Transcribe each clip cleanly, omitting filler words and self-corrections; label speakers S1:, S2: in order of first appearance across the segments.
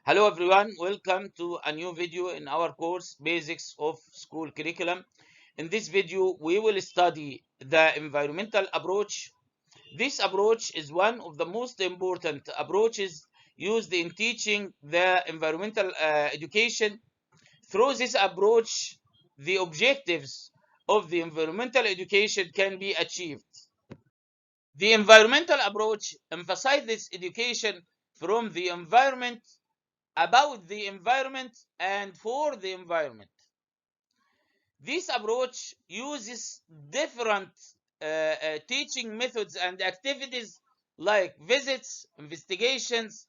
S1: Hello everyone, welcome to a new video in our course Basics of School Curriculum. In this video, we will study the environmental approach. This approach is one of the most important approaches used in teaching the environmental education. Through this approach, the objectives of the environmental education can be achieved. The environmental approach emphasizes education from the environment, about the environment, and for the environment. This approach uses different teaching methods and activities like visits, investigations,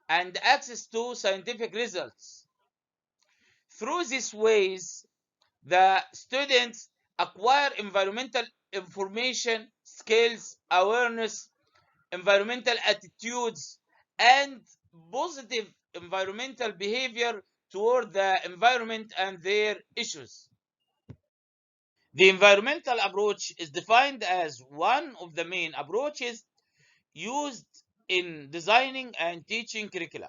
S1: and access to scientific results. Through these ways, the students acquire environmental information, skills, awareness, environmental attitudes, and positive environmental behavior toward the environment and their issues. The environmental approach is defined as one of the main approaches used in designing and teaching curricula.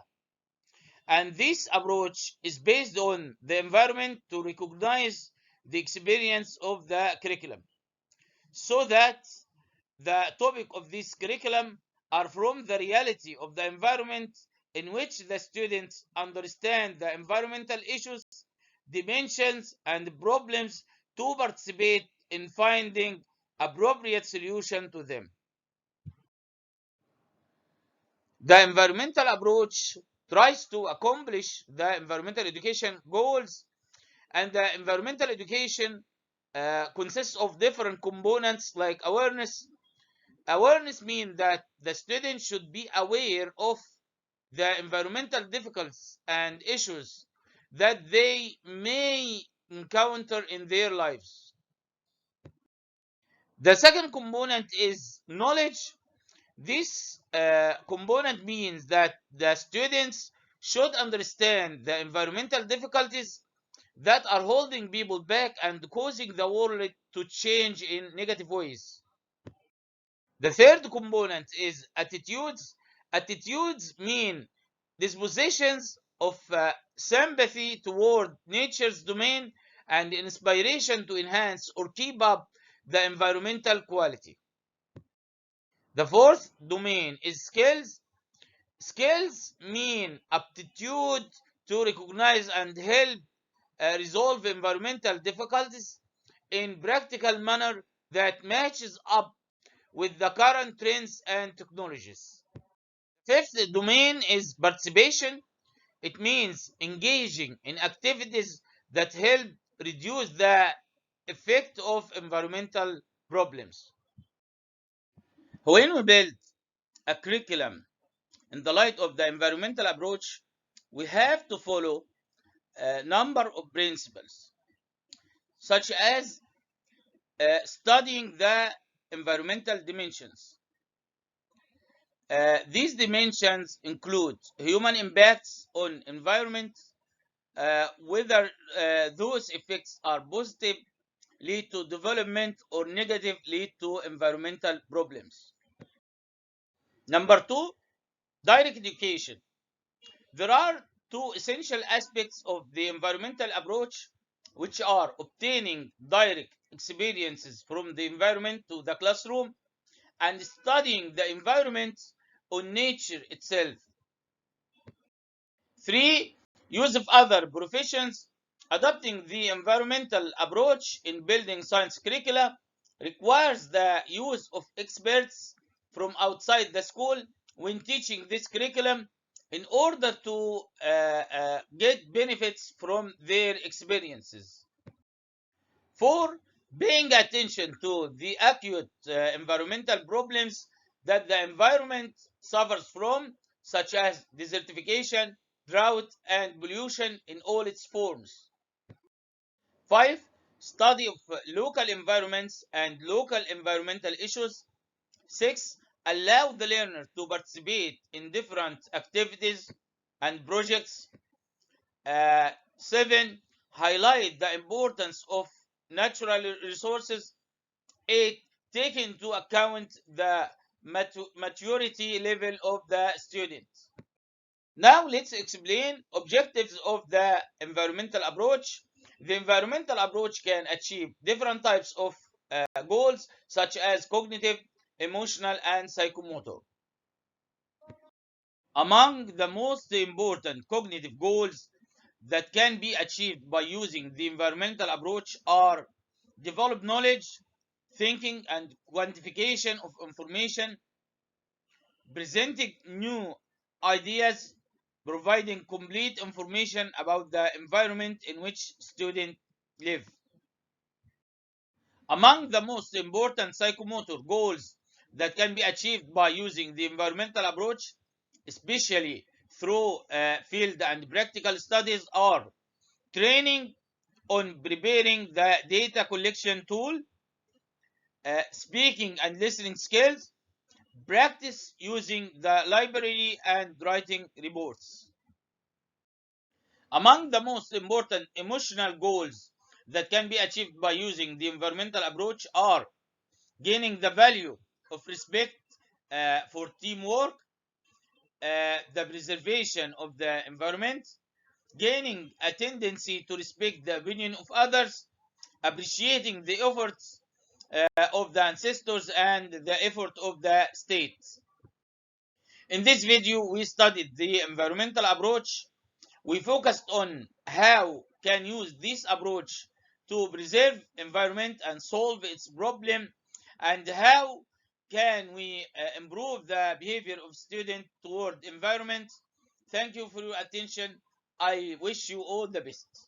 S1: And this approach is based on the environment to recognize the experience of the curriculum, so that the topic of this curriculum are from the reality of the environment in which the students understand the environmental issues, dimensions, and problems to participate in finding appropriate solution to them. The environmental approach tries to accomplish the environmental education goals, and the environmental education consists of different components like awareness. Awareness means that the student should be aware of the environmental difficulties and issues that they may encounter in their lives. The second component is knowledge. This component means that the students should understand the environmental difficulties that are holding people back and causing the world to change in negative ways. The third component is attitudes. Attitudes mean dispositions of sympathy toward nature's domain and inspiration to enhance or keep up the environmental quality. The fourth domain is skills. Skills mean aptitude to recognize and help resolve environmental difficulties in practical manner that matches up with the current trends and technologies. Fifth domain is participation. It means engaging in activities that help reduce the effect of environmental problems. When we build a curriculum in the light of the environmental approach, we have to follow a number of principles, such as studying the environmental dimensions. These dimensions include human impacts on environment, whether those effects are positive, lead to development, or negative, lead to environmental problems. Number two, direct education. There are two essential aspects of the environmental approach, which are obtaining direct experiences from the environment to the classroom and studying the environment on nature itself. Three, use of other professions. Adopting the environmental approach in building science curricula requires the use of experts from outside the school when teaching this curriculum in order to get benefits from their experiences. Four, paying attention to the acute environmental problems that the environment suffers from, such as desertification, drought, and pollution in all its forms. Five, study of local environments and local environmental issues. Six, allow the learner to participate in different activities and projects. Seven, highlight the importance of natural resources. Eight, take into account the maturity level of the student. Now let's explain objectives of the environmental approach. The environmental approach can achieve different types of goals such as cognitive, emotional, and psychomotor. Among the most important cognitive goals that can be achieved by using the environmental approach are develop knowledge, thinking and quantification of information, presenting new ideas, providing complete information about the environment in which students live. Among the most important psychomotor goals that can be achieved by using the environmental approach, especially through field and practical studies, are training on preparing the data collection tool, speaking and listening skills, practice using the library and writing reports. Among the most important emotional goals that can be achieved by using the environmental approach are gaining the value of respect for teamwork, the preservation of the environment, gaining a tendency to respect the opinion of others, appreciating the efforts of the ancestors and the effort of the state. In this video, we studied the environmental approach. We focused on how can use this approach to preserve environment and solve its problem, and how can we improve the behavior of students toward environment. Thank you for your attention. I wish you all the best.